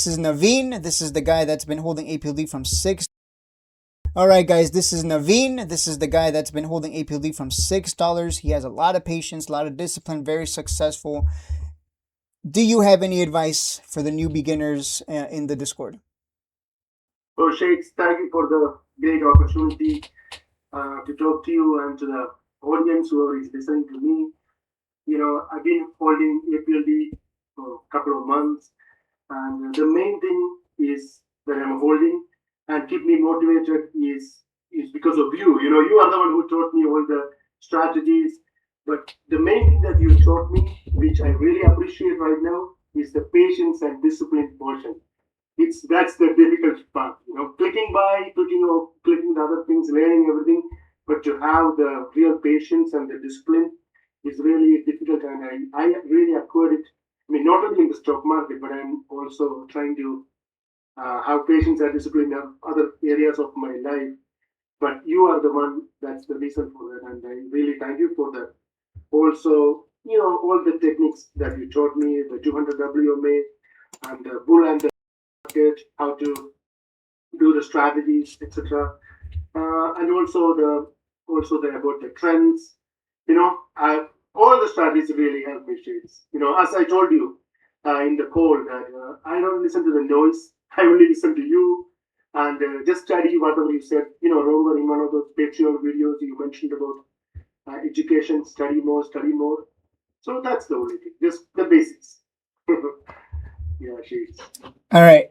This is Naveen. This is the guy that's been holding APLD from six. All right, guys, this is Naveen. This is the guy that's been holding APLD from $6. He has a lot of patience, a lot of discipline, very successful. Do you have any advice for the new beginners in the Discord? So, Shakes, thank you for the great opportunity to talk to you and to the audience whoever is listening to me. I've been holding APLD for a couple of months, and the main thing is that I'm holding and keep me motivated is because of you. You are the one who taught me all the strategies. But the main thing that you taught me, which I really appreciate right now, is the patience and discipline portion. That's the difficult part. Clicking by, clicking the other things, learning everything, but to have the real patience and the discipline is really difficult, and I really acquired it. I mean, not only in the stock market, but I'm also trying to have patience and discipline in other areas of my life. But you are the one that's the reason for that, and I really thank you for that. Also, all the techniques that you taught me, the 200 WMA and the bull and the market, how to do the strategies, etc. And also the about the trends. All the strategies really help me, Shades. As I told you in the call that I don't listen to the noise. I only listen to you and just study whatever you said. Remember in one of those Patreon videos you mentioned about education, study more, study more. So that's the only thing, just the basics. Yeah, Shades. All right.